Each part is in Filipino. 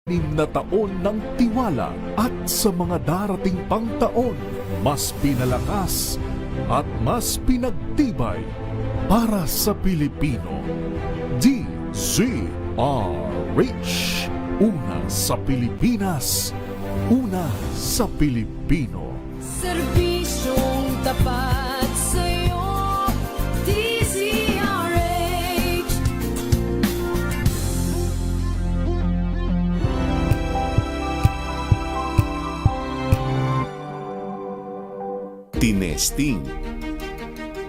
Na taon ng tiwala at sa mga darating pang taon, mas pinalakas at mas pinagtibay para sa Pilipino. DZRH. Una sa Pilipinas, una sa Pilipino. Serbisyong tapat sa'yo, DZRH. Tinesting,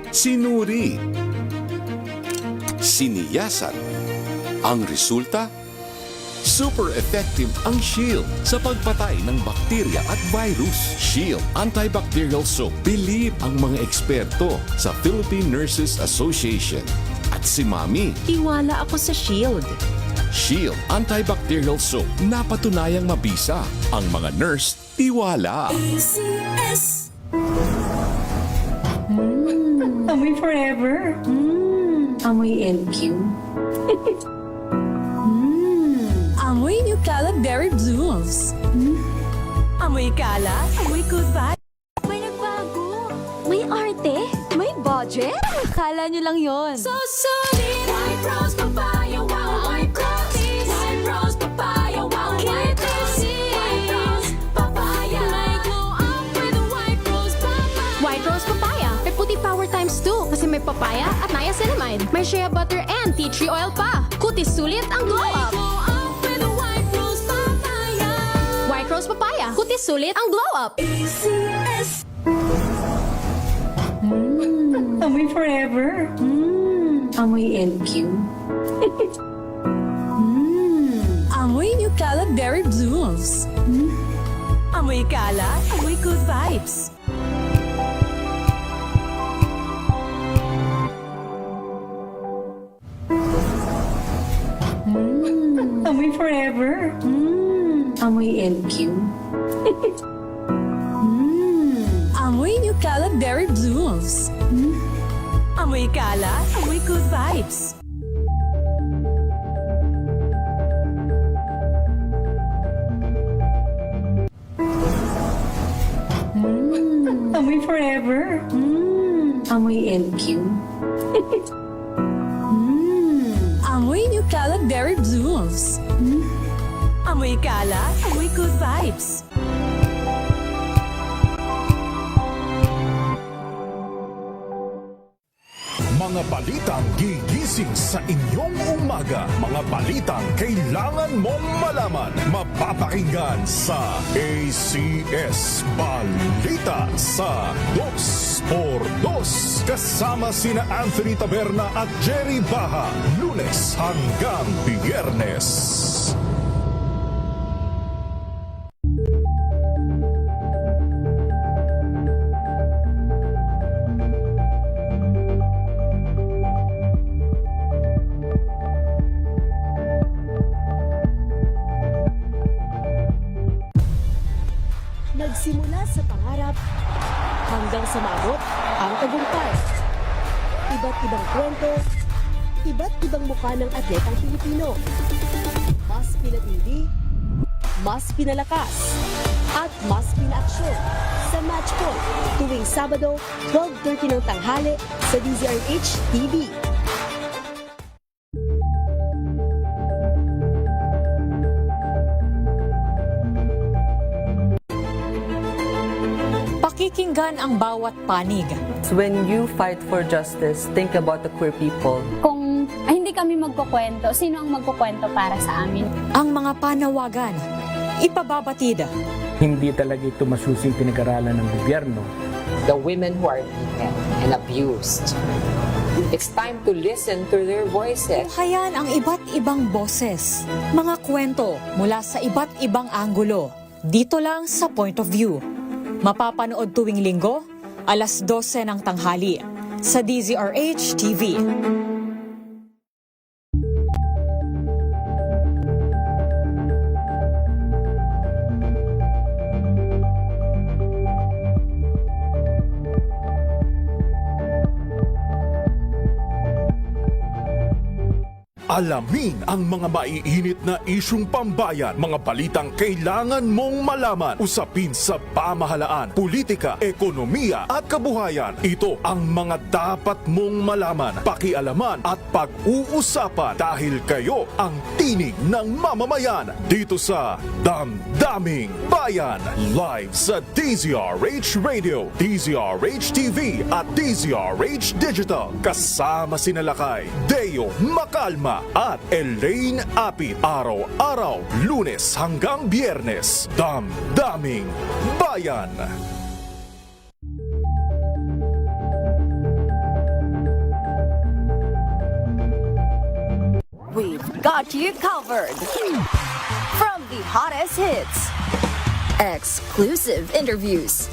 sinuri, siniyasan. Ang resulta? Super effective ang Shield sa pagpatay ng bakterya at virus. Shield Antibacterial Soap. Believe ang mga eksperto sa Philippine Nurses Association. At si Mami. Tiwala ako sa Shield. Shield Antibacterial Soap. Napatunayang mabisa. Ang mga nurse, tiwala. ACS. Amoy forever. Amoy LQ. Amoy New Cala Berry Blooms. Amoy Cala, amoy good vibe. May nagbago. May arte. May budget. Kala nyo lang yon. So solid. White rose papaya, wow, white rose. White rose papaya, wow, white rose. White rose papaya. May glow up with a white rose papaya. White Rose Papaya. May puti power times 2 kasi may papaya at niacinamide. May shea butter and tea tree oil pa. Kutis sulit ang glow up. Glow up with a white rose papaya. White Rose Papaya. Kutis sulit ang glow up. ACS. Amoy forever. Amoy LQ. Amoy New Cala Berry Blooms. Amoy Cala, amoy good vibes. Amoy forever. Amoy LQ. Amoy New Cala Berry Blooms. Amoy Cala, amoy good vibes. Amoy forever. Amoy LQ. Amoy New Cala Berry Blooms. Amoy Cala, amoy good vibes. Mga balitang gigising sa inyong umaga. Mga balitang kailangan mong malaman. Mapapakinggan sa ACS Balita sa 2x2. Kasama sina Anthony Taberna at Jerry Baha. Lunes hanggang Biyernes. Nagsimula sa pangarap hanggang sa maabot ang tagumpay. Iba't ibang kwento, iba't ibang mukha ng atletang Pilipino. Mas pinatindi, mas pinalakas, at mas pinaaksyon sa Match Point tuwing Sabado, 12:30 ng tanghali sa DZRH TV. Pakikinggan ang bawat panig. When you fight for justice, think about the queer people. Kung hindi kami magkukwento, sino ang magkukwento para sa amin? Ang mga panawagan. Ipababatid. Hindi talaga ito masusing pinag-aralan ng gobyerno. The women who are beaten and abused. It's time to listen to their voices. Hayan ang iba't ibang boses. Mga kwento mula sa iba't ibang anggulo. Dito lang sa Point of View. Mapapanood tuwing linggo, alas 12 ng tanghali sa DZRH TV. Alamin ang mga maiinit na isyung pambayan, mga balitang kailangan mong malaman, usapin sa pamahalaan, politika, ekonomiya at kabuhayan. Ito ang mga dapat mong malaman, pakialaman at pag-uusapan dahil kayo ang tinig ng mamamayan dito sa Damdaming Bayan. Live sa DZRH Radio, DZRH TV at DZRH Digital. Kasama sina Lakay, Deo Makalma at Elaine Apit. Araw-araw, Lunes hanggang Biyernes. Damdaming Bayan. We've got you covered. From the hottest hits, exclusive interviews,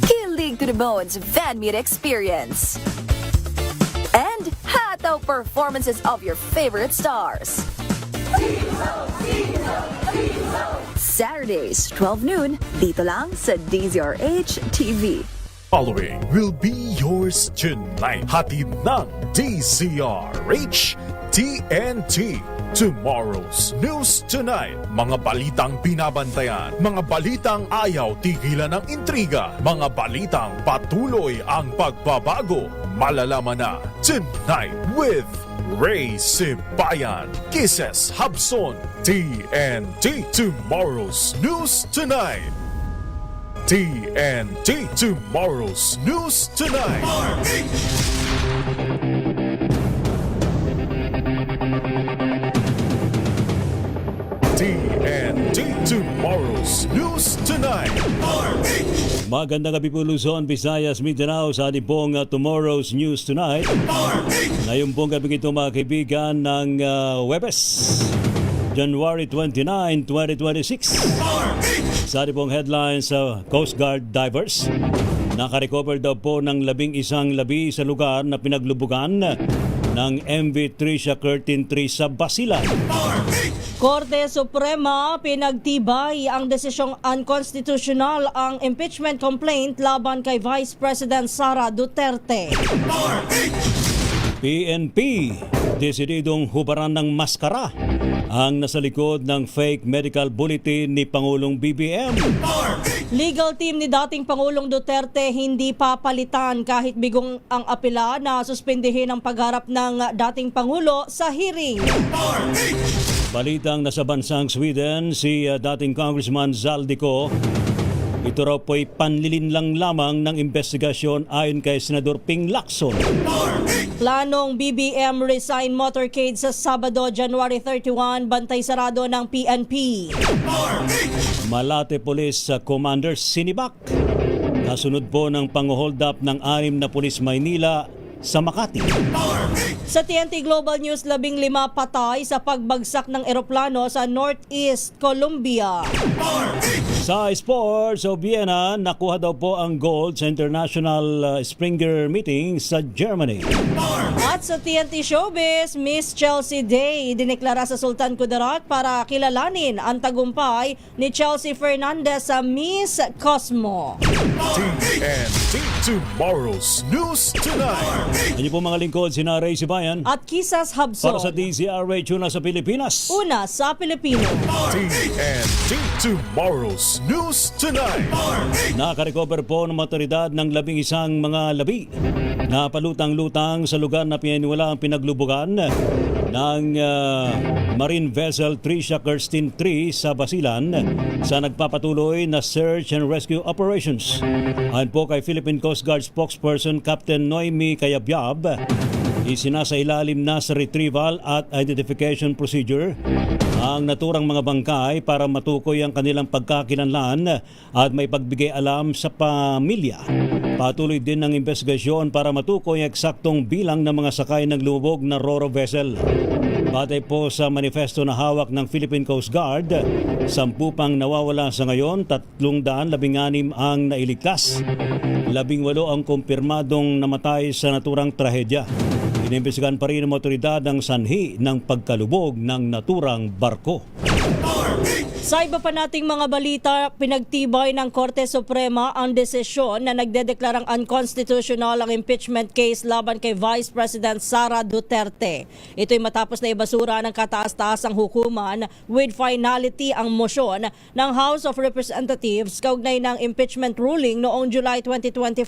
kilig to the bones fan meet experience, and hataw performances of your favorite stars. Saturdays, 12 noon, dito lang sa DZRH TV. Following will be yours tonight. Hatid ng DZRH TNT. Tomorrow's News Tonight. Mga balitang binabantayan, mga balitang ayaw tigilan ng intriga, mga balitang patuloy ang pagbabago. Malalaman na tonight with Ray Sibayan, Kisses Habson, TNT. Tomorrow's News Tonight. TNT. Tomorrow's News Tonight. TNT. Tomorrow's News Tonight. Magandang gabi po Luzon, Visayas, Mindanao sa ating pong Tomorrow's News Tonight. Ngayon pong gabi ito mga kaibigan ng Webes, January 29, 2026. Sa ating pong headlines sa Coast Guard divers, nakarecover daw po ng 11 labi sa lugar na pinaglubugan ng MV Tricia Curtin 3 sa Basilan. Korte Suprema pinagtibay ang desisyong unconstitutional ang impeachment complaint laban kay Vice President Sara Duterte. PNP, desididong hubaran ng maskara ang nasa likod ng fake medical bulletin ni Pangulong BBM. Legal team ni dating Pangulong Duterte hindi papalitan kahit bigong ang apela na suspindihin ang pagharap ng dating Pangulo sa hearing. Balitang nasa bansang Sweden, si dating Congressman Zaldico, ito raw po'y panlilinlang lamang ng investigasyon ayon kay Senador Ping Lacson. Planong BBM resign motorcade sa Sabado, January 31, bantay sarado ng PNP. Malate Police Commander sinibak. Kasunod po ng pang-hold up ng 6 na pulis Maynila sa Makati. Sa TNT Global News, 15 patay sa pagbagsak ng eroplano sa Northeast Colombia. Sa sports, Vienna, nakuha daw po ang gold sa International Springer Meeting sa Germany. At sa TNT Showbiz, Miss Chelsea Day dineklara sa Sultan Kudarat para kilalanin ang tagumpay ni Chelsea Fernandez sa Miss Cosmo. TNT. Tomorrow's News Tonight. Ano po mga lingkod, sina Ray Sibayan at Kisas Habson. Para sa DZRH, una sa Pilipinas. Una sa Pilipino. TNT. Tomorrow's News Tonight. Nakarecover po ng otoridad ng 11 mga labi na palutang-lutang sa lugar na pinaniwala ang pinaglubugan ng Marine Vessel Tricia Curtin 3 sa Basilan sa nagpapatuloy na search and rescue operations. Ayon po kay Philippine Coast Guard spokesperson Captain Noemi Kayabyab, isinasailalim na sa retrieval at identification procedure ang naturang mga bangkay para matukoy ang kanilang pagkakilanlan at may pagbigay alam sa pamilya. Patuloy din ang investigasyon para matukoy ang eksaktong bilang ng mga sakay ng lumubog na Roro vessel. Batay po sa manifesto na hawak ng Philippine Coast Guard, 10 pang nawawala sa ngayon, 316 ang nailigtas. 18 ang kumpirmadong namatay sa naturang trahedya. Inimbestigahan pa rin ng otoridad ang sanhi ng pagkalubog ng naturang barko. Sa iba pa nating mga balita, pinagtibay ng Korte Suprema ang desisyon na nagdedeklarang unconstitutional ang impeachment case laban kay Vice President Sara Duterte. Ito'y matapos na ibasura ng kataas-taasang hukuman with finality ang mosyon ng House of Representatives kaugnay ng impeachment ruling noong July 2025.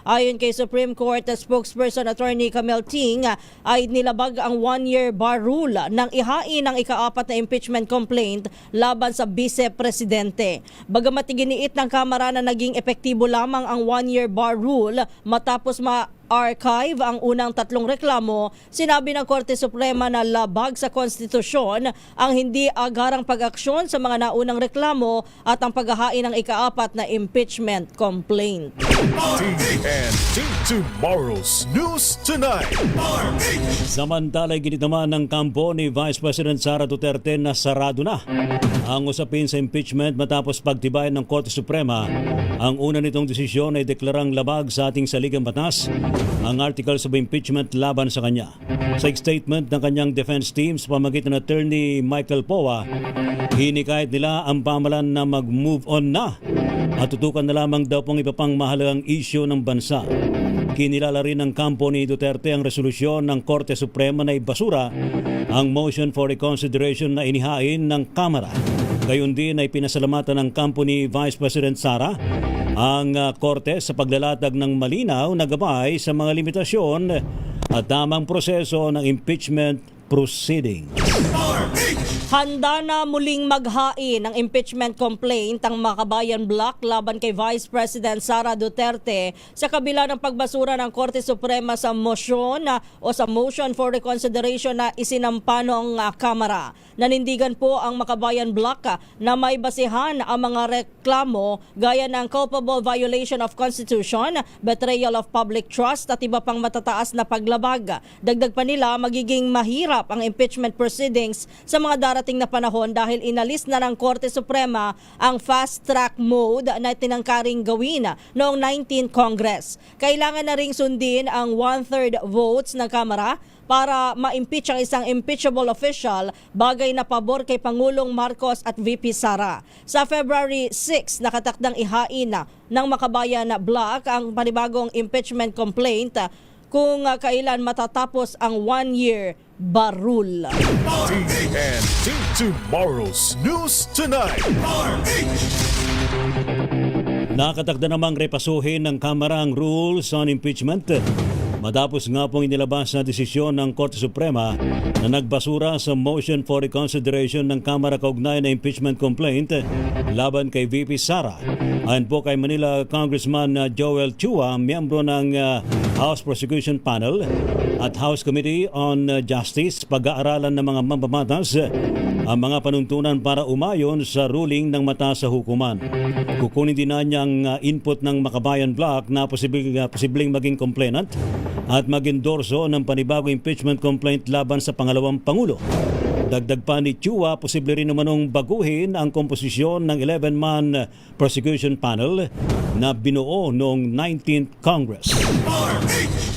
Ayon kay Supreme Court spokesperson Attorney Camille Ting, ay nilabag ang one-year bar rule ng ihain ng ika-4 na impeachment complaint laban sa Vice-Presidente. Bagamat iginiit ng Kamara na naging epektibo lamang ang one-year bar rule matapos ma-archive ang unang 3 reklamo, sinabi ng Korte Suprema na labag sa konstitusyon ang hindi agarang pag-aksyon sa mga naunang reklamo at ang paghahain ng ika-4 na impeachment complaint. TNT Tomorrow's News Tonight. Samantala, ginit naman ng kampo ni Vice President Sara Duterte na sarado na ang usapin sa impeachment matapos pagtibayan ng Korte Suprema. Ang una nitong desisyon ay deklarang labag sa ating saligang batas ang articles of impeachment laban sa kanya. Sa statement ng kanyang defense team sa pamagitan ng Attorney Michael Poa, hinikayat nila ang pamahalaan na mag-move on na at tutukan na lamang daw pong iba pang mahalagang isyu ng bansa. Kinilala rin ng kampo ni Duterte ang resolusyon ng Korte Suprema na ibasura ang motion for reconsideration na inihain ng Kamara. Gayon din ay pinasalamatan ng kampo ni Vice President Sara ang Korte sa paglalatag ng malinaw na gabay sa mga limitasyon at tamang proseso ng impeachment proceedings. Handa na muling maghain ng impeachment complaint ang Makabayan Bloc laban kay Vice President Sara Duterte sa kabila ng pagbasura ng Korte Suprema sa motion o sa motion for reconsideration na isinampa ng Kamara. Nanindigan po ang Makabayan Bloc na may basihan ang mga reklamo gaya ng culpable violation of Constitution, betrayal of public trust at iba pang matataas na paglabag. Dagdag pa nila, magiging mahirap ang impeachment proceedings sa mga darating na panahon dahil inalis na ng Korte Suprema ang fast-track mode na tinangkaring gawin noong 19th Congress. Kailangan na ring sundin ang 1/3 votes ng Kamara para ma-impeach ang isang impeachable official, bagay na pabor kay Pangulong Marcos at VP Sara. Sa February 6, nakatakdang ihain ng Makabayan Bloc ang panibagong impeachment complaint kung kailan matatapos ang one-year barul. TNT Tomorrow's News Tonight. Nakatakda namang repasuhin ng Kamara ang rules on impeachment matapos nga pong inilabas na desisyon ng Korte Suprema na nagbasura sa motion for reconsideration ng Kamara kaugnay na impeachment complaint laban kay VP Sara. Ayon po kay Manila Congressman Joel Chua, miyembro ng House Prosecution Panel at House Committee on Justice, pag-aaralan ng mga mambabatas ang mga panuntunan para umayon sa ruling ng mataas sa hukuman. Kukunin din na niyang input ng Makabayan Bloc na posibleng maging complainant at mag-endorso ng panibagong impeachment complaint laban sa pangalawang Pangulo. Dagdag pa ni Chua, posible rin namanong baguhin ang komposisyon ng 11-man prosecution panel na binuo noong 19th Congress.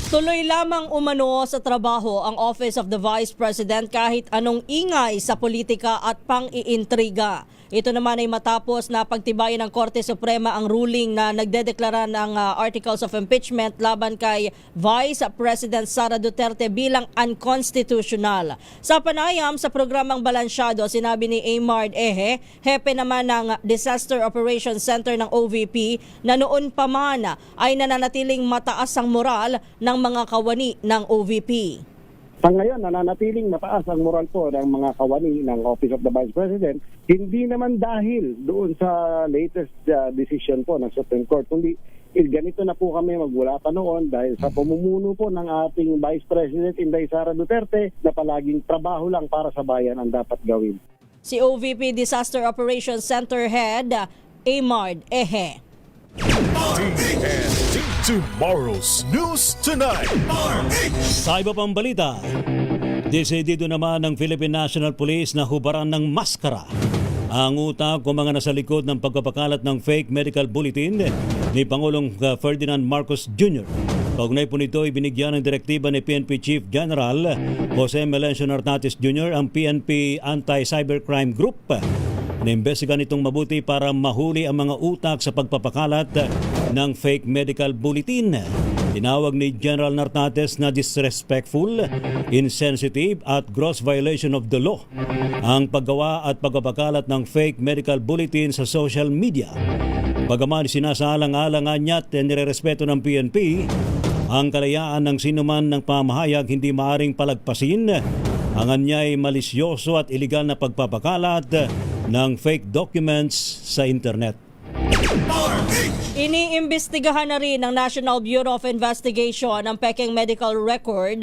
Tuloy lamang umano sa trabaho ang Office of the Vice President kahit anong ingay sa politika at pang-iintriga. Ito naman ay matapos na pagtibayan ng Korte Suprema ang ruling na nagdedeklara ng articles of impeachment laban kay Vice President Sara Duterte bilang unconstitutional. Sa panayam sa programang Balansyado, sinabi ni Aymard Eje, hepe naman ng Disaster Operations Center ng OVP, na noon pa man ay nananatiling mataas ang moral ng mga kawani ng OVP. Sa ngayon, nananatiling mataas ang moral po ng mga kawani ng Office of the Vice President, hindi naman dahil doon sa latest decision po ng Supreme Court, kundi ganito na po kami magmula pa noon dahil sa pamumuno po ng ating Vice President Inday Sara Duterte na palaging trabaho lang para sa bayan ang dapat gawin. Si OVP Disaster Operations Center Head, Aymard Eje. TNT Tomorrow's News Tonight. Sa iba pang balita, desidido naman ng Philippine National Police na hubaran ng maskara ang utak kung mga nasa likod ng pagpapakalat ng fake medical bulletin ni Pangulong Ferdinand Marcos Jr. Kaugnay po nito, ibinigyan ng direktiba ni PNP Chief General Jose Melencio Nartates Jr. ang PNP Anti-Cybercrime Group Naimbestigan itong mabuti para mahuli ang mga utak sa pagpapakalat ng fake medical bulletin. Tinawag ni General Nartates na disrespectful, insensitive at gross violation of the law ang paggawa at pagpapakalat ng fake medical bulletin sa social media. Bagaman sinasaalang-alangan niya at nirerespeto ng PNP ang kalayaan ng sinuman ng pamahayag, hindi maaring palagpasin ang anyay malisyoso at iligal na pagpapakalat ng fake documents sa internet. Iniimbestigahan na rin ng National Bureau of Investigation ang peking medical record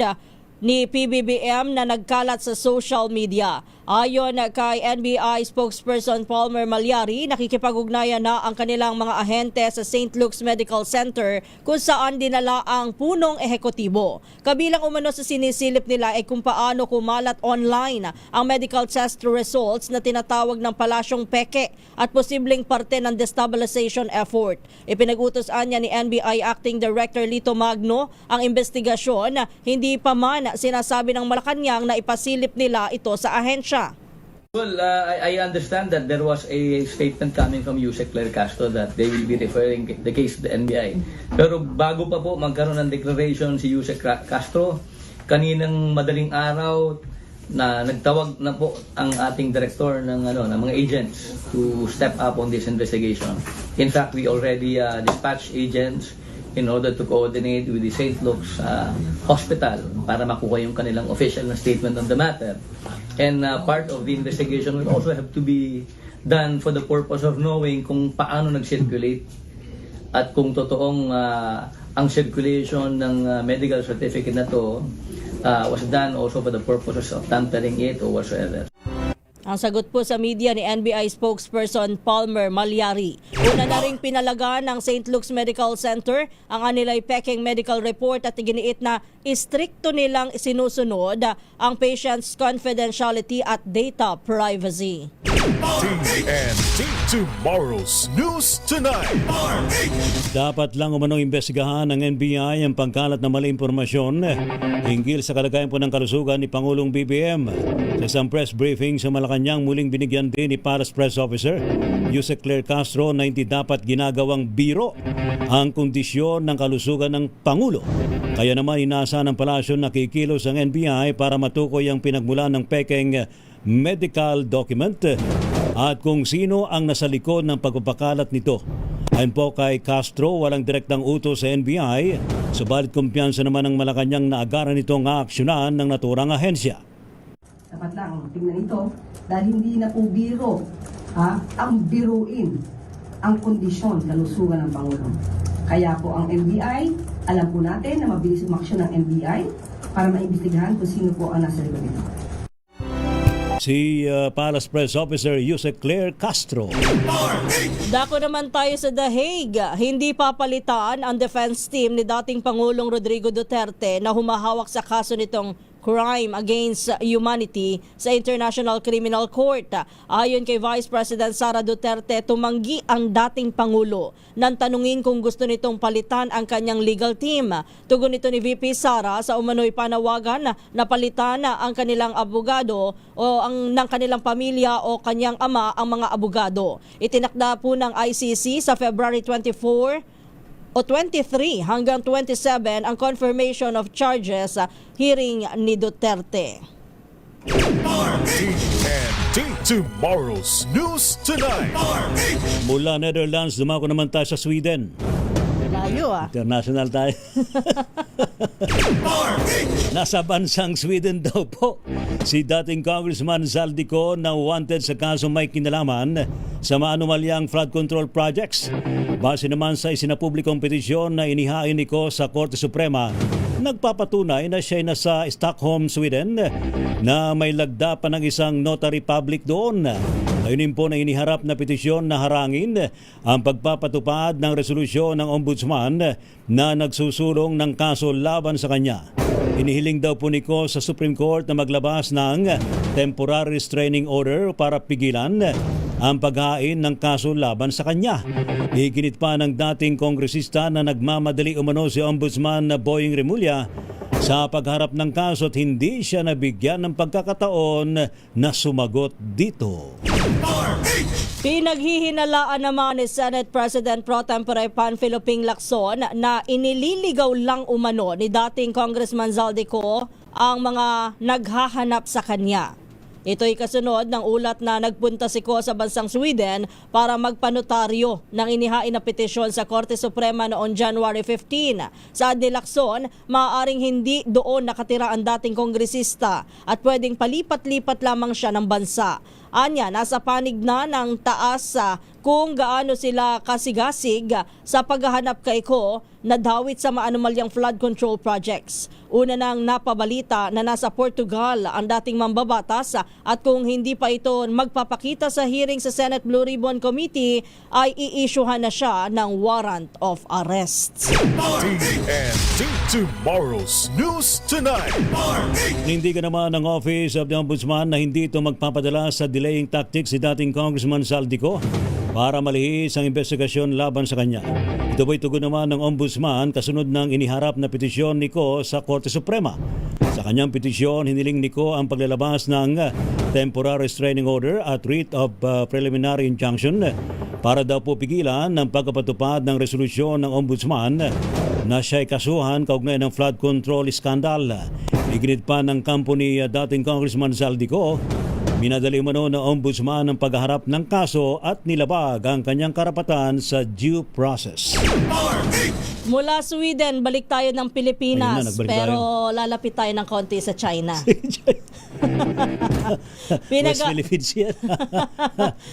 ni PBBM na nagkalat sa social media. Ayon kay NBI spokesperson Palmer Malyari, nakikipag-ugnayan na ang kanilang mga ahente sa St. Luke's Medical Center kung saan dinala ang punong ehekutibo. Kabilang umano sa sinisilip nila ay kung paano kumalat online ang medical test results na tinatawag ng palasyong peke at posibleng parte ng destabilization effort. Ipinag-utos niya ni NBI Acting Director Lito Magno ang investigasyon, hindi pa man sinasabi ng Malacanang na ipasilip nila ito sa ahensya. Well, I understand that there was a statement coming from Yusek Claire Castro that they will be referring the case to the NBI. Pero bago pa po magkaroon ng declaration si Yusek Castro, kaninang madaling araw na nagtawag na po ang ating director ng mga agents to step up on this investigation. In fact, we already dispatched agents in order to coordinate with the St. Luke's Hospital para makuha yung kanilang official na statement on the matter. And part of the investigation will also have to be done for the purpose of knowing kung paano nag-circulate at kung totoong ang circulation ng medical certificate na to was done also for the purposes of tampering it or whatsoever. Ang sagot po sa media ni NBI spokesperson Palmer Malyari. Una na ring pinalaga ng St. Luke's Medical Center ang anilay peking medical report at iginiit na istrikto nilang sinusunod ang patient's confidentiality at data privacy. TNT Tomorrow's News Tonight. Dapat lang umanong imbestigahan ng NBI ang pangkalat na mali impormasyon hinggil sa kalagayan po ng kalusugan ni Pangulong BBM. Sa isang press briefing sa Malacanang, muling binigyan din ni Palace Press Officer Yusek Claire Castro na hindi dapat ginagawang biro ang kondisyon ng kalusugan ng Pangulo. Kaya naman inaasahan ng palasyo na kikilos ang NBI para matukoy ang pinagmulan ng peking medical document at kung sino ang nasa likod ng pagpapakalat nito. Ayon po kay Castro, walang direktang utos sa NBI, subalit kumpiyansa naman ng Malacanang na agaran itong aaksyonan ng naturang ahensya. Dapat lang tingnan ito dahil hindi na po biro ang biruin ang kondisyon kalusugan ng Pangulo. Kaya po ang NBI, alam po natin na mabilis umaksyon ng NBI para maimbestigahan kung sino po ang nasa likod nito. Si Palace Press Officer Yusek Claire Castro. Dako naman tayo sa The Hague. Hindi papalitan ang defense team ni dating Pangulong Rodrigo Duterte na humahawak sa kaso nitong crime against humanity sa International Criminal Court. Ayon kay Vice President Sara Duterte, tumanggi ang dating Pangulo nang tanungin kung gusto nitong palitan ang kanyang legal team. Tugon nito ni VP Sara sa umano'y panawagan na palitan ang kanilang abogado o ng kanilang pamilya o kanyang ama ang mga abogado. Itinakda po ng ICC sa February 24 o 23 hanggang 27 ang confirmation of charges hearing ni Duterte. TNT Tomorrow's News Tonight. Mula Netherlands, dumako naman tayo sa Sweden. Layo International tayo. Nasa bansang Sweden daw po si dating Congressman Zaldico na wanted sa kaso may kinalaman sa maanumalyang flood control projects. Base naman sa isinapublikong petisyon na inihain ni Ko sa Korte Suprema, nagpapatunay na siya ay nasa Stockholm, Sweden na may lagda pa ng isang notary public doon. Ayunin po na iniharap na petisyon na harangin ang pagpapatupad ng resolusyon ng Ombudsman na nagsusulong ng kaso laban sa kanya. Inihiling daw po ni Ko sa Supreme Court na maglabas ng temporary restraining order para pigilan ang paghain ng kaso laban sa kanya. Iginit pa ng dating kongresista na nagmamadali umano si Ombudsman Boying Remulla sa pagharap ng kaso at hindi siya nabigyan ng pagkakataon na sumagot dito. Pinaghihinalaan naman ni Senate President Pro Tempore Panfilo Ping Lacson na inililigaw lang umano ni dating Congressman Zaldico ang mga naghahanap sa kanya. Ito'y kasunod ng ulat na nagpunta si Ko sa bansang Sweden para magpanotaryo ng inihain na petisyon sa Korte Suprema noong January 15. Saad ni Lacson, maaaring hindi doon nakatira ang dating kongresista at pwedeng palipat-lipat lamang siya ng bansa. Anya, nasa panig na ng taas kung gaano sila kasigasig sa paghahanap kay Ko na dawit sa maanumalyang flood control projects. Una nang napabalita na nasa Portugal ang dating mambabatas at kung hindi pa ito magpapakita sa hearing sa Senate Blue Ribbon Committee ay i-issuehan na siya ng warrant of arrest. TNT Tomorrow's News Tonight. Nindigan naman ng Office of the Ombudsman na hindi ito magpapadala sa delaying tactics si dating Congressman Zaldico para malihis ang investigasyon laban sa kanya. Ito po'y tugon naman ng Ombudsman kasunod ng iniharap na petisyon ni Ko sa Korte Suprema. Sa kanyang petisyon, hiniling ni Ko ang paglalabas ng temporary restraining order at writ of preliminary injunction para daw po pigilan ng pagkapatupad ng resolusyon ng Ombudsman na siya'y kasuhan kaugnay ng flood control scandal. Iginit pa ng kampo ni dating Congressman Zaldico, minadali umano ng Ombudsman ang paghaharap ng kaso at nilabag ang kanyang karapatan sa due process. Mula Sweden, balik tayo ng Pilipinas, Ayun na, nagbalik pero lalapit tayo ng konti sa China. West Philippines yan.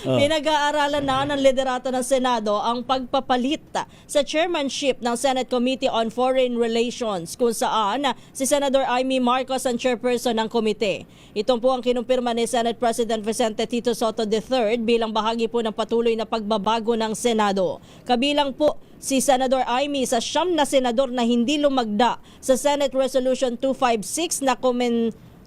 Pinag-aaralan na ng liderato ng Senado ang pagpapalit sa chairmanship ng Senate Committee on Foreign Relations kung saan si Senator Amy Marcos ang chairperson ng komite. Ito po ang kinumpirma ni Senate President Vicente Tito Sotto III bilang bahagi po ng patuloy na pagbabago ng Senado. Kabilang po si Senador Amy sa 9 na senador na hindi lumagda sa Senate Resolution 256 na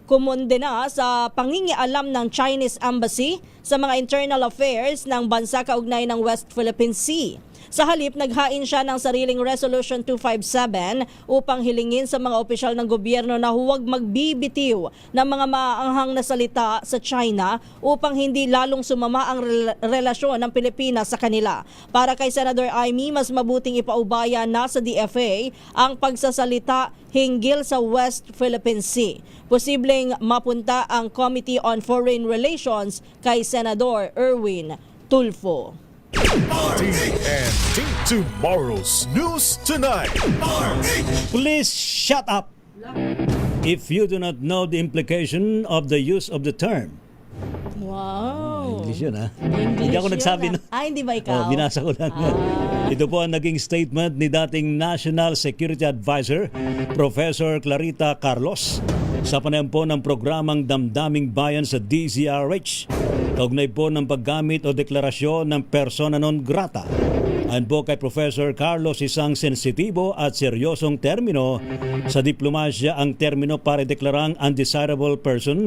kumondena sa pangingialam ng Chinese Embassy sa mga internal affairs ng bansa kaugnay ng West Philippine Sea. Sa halip, naghain siya ng sariling Resolution 257 upang hilingin sa mga opisyal ng gobyerno na huwag magbibitiw ng mga maaanghang na salita sa China upang hindi lalong sumama ang relasyon ng Pilipinas sa kanila. Para kay Senator Amy, mas mabuting ipaubaya na sa DFA ang pagsasalita hinggil sa West Philippine Sea. Posibleng mapunta ang Committee on Foreign Relations kay Senador Erwin Tulfo. TNT Tomorrow's News Tonight. Please shut up if you do not know the implication of the use of the term. Wow. English yun, ha? English Hindi ako yun, nagsabi na. hindi ba ikaw? Binasa ko lang. Ito po ang naging statement ni dating National Security Advisor, Professor Clarita Carlos, sa panayam po ng programang Damdaming Bayan sa DZRH. Kaugnay po ng paggamit o deklarasyon ng persona non grata. Ayon po kay Professor Carlos, isang sensitibo at seryosong termino sa diplomasya ang termino para deklarang undesirable person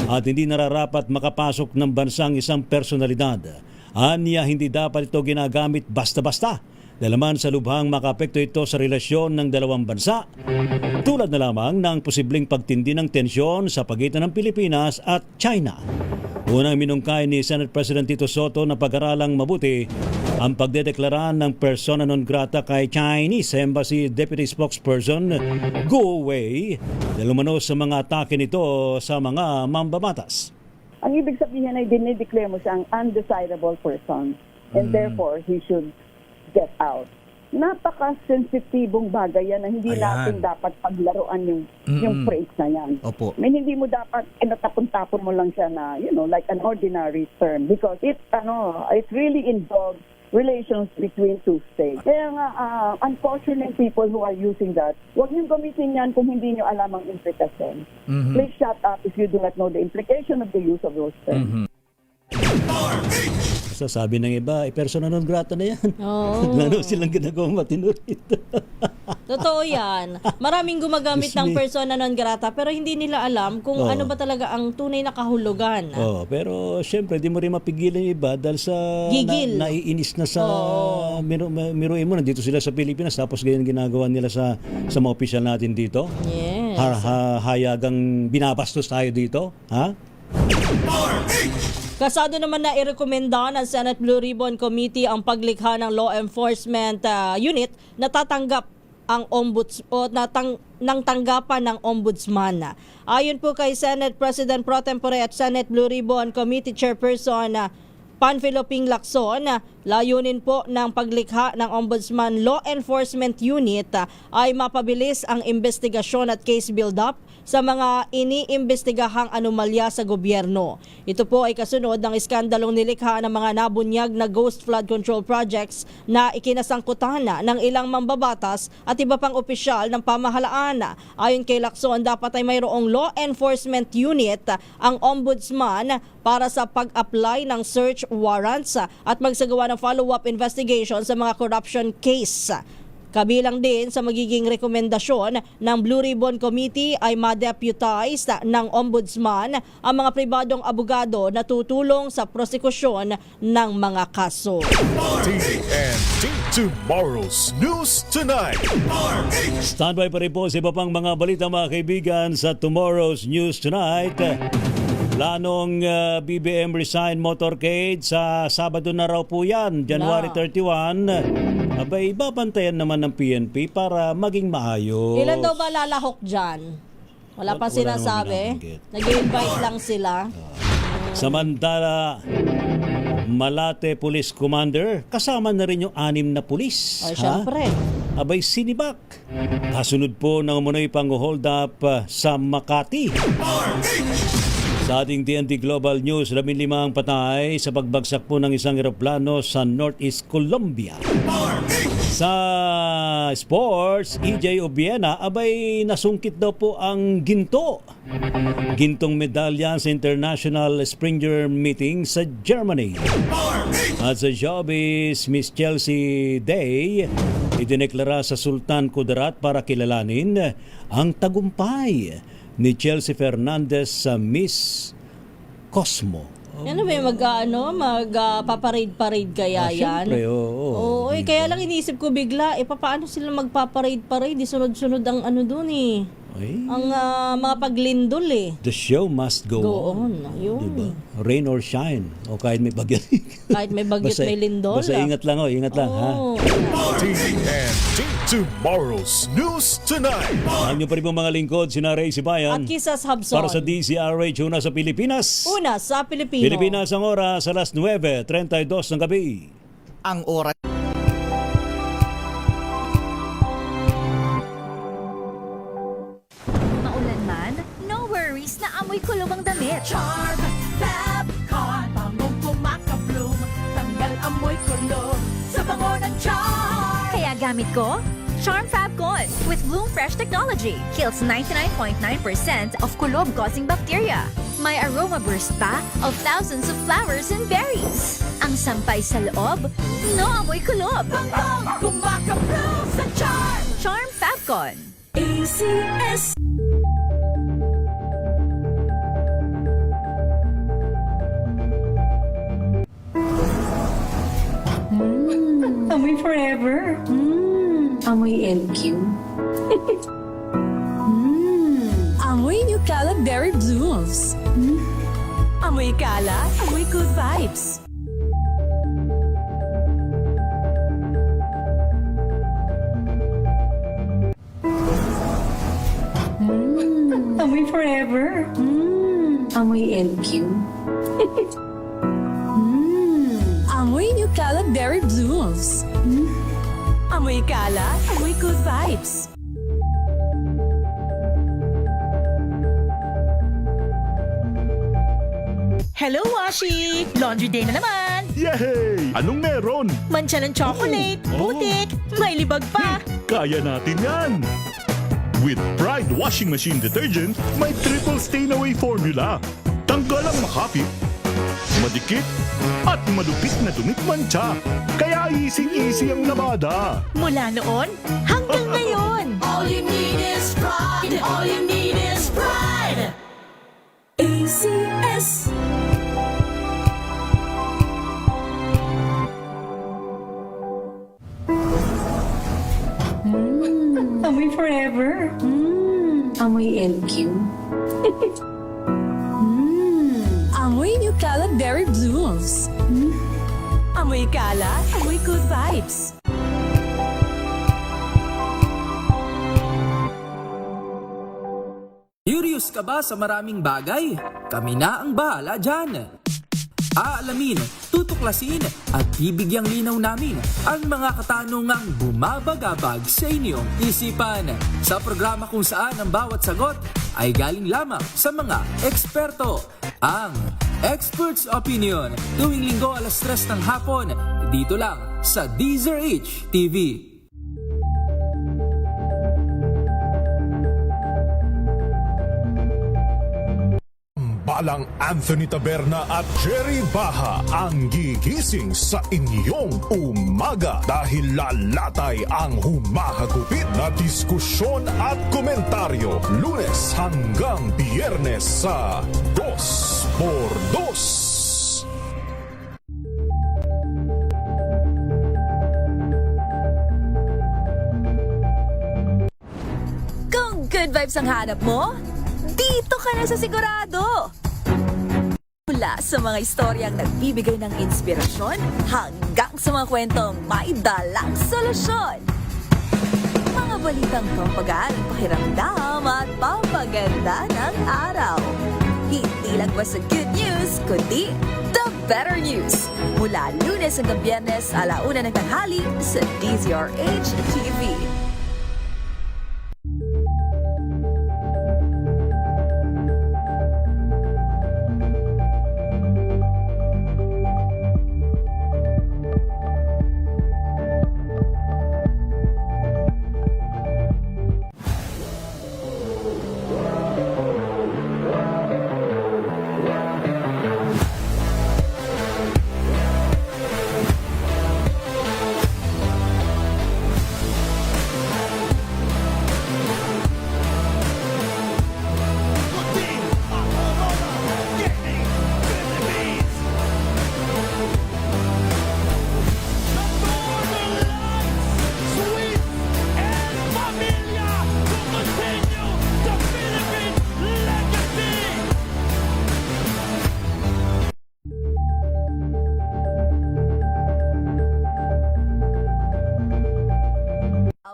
at hindi nararapat makapasok ng bansang isang personalidad. Anya, hindi dapat ito ginagamit basta-basta. Dalaman sa lubhang makaapekto ito sa relasyon ng dalawang bansa, tulad na lamang ng posibleng pagtindi ng tensyon sa pagitan ng Pilipinas at China. Unang minungkay ni Senate President Tito Sotto na pag-aralang mabuti ang pagdedeklara ng persona non grata kay Chinese Embassy Deputy Spokesperson Guo Wei dahil umano sa mga atake nito sa mga mambabatas. Ang ibig sabihin ay dinideclare mo siyang undesirable person and therefore he should get out. Napaka-sensitibong bagay yan na hindi natin dapat paglaruan yung phrase na yan. Opo. I mean, hindi mo dapat inatapon-tapon mo lang siya na, like an ordinary term because it really involves relations between two states. Kaya nga, unfortunate people who are using that, huwag niyong gamitin yan kung hindi niyo alam ang implikasyon. Please shut up if you do not know the implication of the use of those terms. Sasabi ng iba, persona non grata na yan. Oo. Lalo silang ginagawang matinurit. Totoo yan. Maraming gumagamit ng persona non grata pero hindi nila alam kung ano ba talaga ang tunay na kahulugan. Pero syempre, di mo rin mapigilan yung iba dahil sa Gigil. naiinis na sa miruin mo, nandito sila sa Pilipinas tapos ganyan ginagawa nila sa mga opisyal natin dito. Yes. Hayagang binabastos tayo dito. Ha? Kasado naman na irekomenda ng Senate Blue Ribbon Committee ang paglikha ng law enforcement unit na tatanggap ang ng tanggapan ng ombudsman. Ayon po kay Senate President Pro Tempore at Senate Blue Ribbon Committee Chairperson Panfilo Ping Lacson, layunin po ng paglikha ng Ombudsman Law Enforcement Unit ay mapabilis ang investigasyon at case build-up sa mga iniimbestigahang anomalya sa gobyerno. Ito po ay kasunod ng iskandalong nilikha ng mga nabunyag na ghost flood control projects na ikinasangkutan ng ilang mambabatas at iba pang opisyal ng pamahalaan. Ayon kay Lacson, dapat ay mayroong law enforcement unit ang ombudsman para sa pag-apply ng search warrants at magsagawa ng follow-up investigation sa mga corruption case. Kabilang din sa magiging rekomendasyon ng Blue Ribbon Committee ay ma-deputize ng ombudsman ang mga pribadong abogado na tutulong sa prosekusyon ng mga kaso. TNT Tomorrow's News Tonight. Standby pa rin po sa iba pang mga balita mga kaibigan sa Tomorrow's News Tonight. Planong BBM resign motorcade sa Sabado na raw po yan, January 31. Abay, babantayan naman ng PNP para maging maayos. Ilan daw ba lalahok dyan? Wala pa sinasabi. Nag-invite lang sila. Samantala, Malate Police Commander, kasama na rin yung 6 na pulis. Ay, syempre. Abay, sinibak. Kasunod po ng umunoy pang hold up sa Makati. Sa ating TNT Global News, 15 ang patay sa pagbagsak po ng isang eroplano sa Northeast Colombia. Sa sports, EJ Obiena, abay nasungkit daw po ang ginto. Gintong medalya sa International Springer Meeting sa Germany. At sa showbiz, Miss Chelsea Day, idineklara sa Sultan Kudarat para kilalanin ang tagumpay ni Chelsea Fernandez sa Miss Cosmo. Ano ba magpaparade-parade kaya yan? Siyempre, oo. Kaya lang inisip ko bigla, paano sila magpaparade-parade? Sunod-sunod ang ano dun eh. Ang mga paglindol eh. The show must go on. Ayun. Diba? Rain or shine. O kahit may bagyo. Kahit may bagyo may lindol. Basta ingat lang ha. TNT Tomorrow's News Tonight. Ang nyo pa rin mga lingkod, sina Ray Sibayan. At Kisas Habson. Para sa DZRH, una sa Pilipinas. Una sa Pilipino. Pilipinas ang oras, alas 9:32 ng gabi. Ang oras. Maulan man, no worries na amoy kulong ang damit. Charm Fabcon, bangong kumakabloom, tanggal amoy kulong sa bango ng Charm. Kaya gamit ko, Charm Fabcon with Bloom Fresh Technology. Kills 99.9% of kulob-causing bacteria. May aroma burst pa of thousands of flowers and berries. Ang sampay sa loob, no amoy kulob. Bangong kumakabloom sa Charm. Charm Fabcon. ACS. Amoy forever. Amoy LQ. Amoy New Cala Berry Blooms. Amoy Cala, amoy good vibes. Amoy forever. Amoy LQ. Amoy New Cala Berry Blooms. Amoy Cala, amoy good vibes. Hello, Washi! Laundry day na naman! Yay! Anong meron? Mancha ng chocolate, putik, may libag pa! Kaya natin yan! With Pride Washing Machine Detergent, may triple stain-away formula. Tanggal ang makapit, madikit, at malupit na dumit-mancha. Kaya easy-easy ang labada. Mula noon hanggang ngayon! All you need is pride! All you need is pride! ACS. Amoy forever. Amoy LQ. Amoy New Kalat Berry Blooms. Amoy kalat, amoy good vibes. Curious ka ba sa maraming bagay? Kami na ang bahala dyan. Aalamin, tutuklasin at bibigyang linaw namin ang mga katanungang bumabagabag sa inyong isipan. Sa programa kung saan ang bawat sagot ay galing lamang sa mga eksperto. Ang Expert's Opinion, tuwing linggo 3:00 ng hapon, dito lang sa DZRH TV. Balang Anthony Taberna at Jerry Baha ang gigising sa inyong umaga dahil lalatay ang humahagupit na diskusyon at komentaryo Lunes hanggang Biyernes sa 2x2. Kung good vibes ang hanap mo, dito ka na sa sigurado! Mula sa mga istoryang nagbibigay ng inspirasyon hanggang sa mga kwentong may dalang solusyon. Mga balitang pampagaan, pakiramdam at pampaganda ng araw. Hindi lang ba sa good news, kundi the better news. Mula Lunes hanggang Biyernes, 1:00 ng tanghali sa DZRH TV.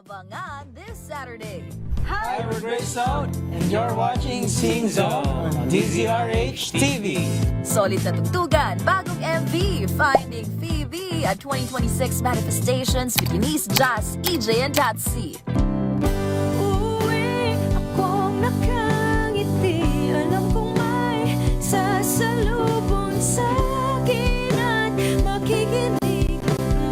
Abangan this Saturday. Hi, we're Gray Zone, and you're watching Sing Zone on DZRH TV. Solid na tugtugan, bagong MV, Finding Phoebe at 2026 manifestations with Eunice, Jazz, EJ, and Tatsi. Uwi akong nakangiti, alam kong may sasalubong sa akin at makikinig,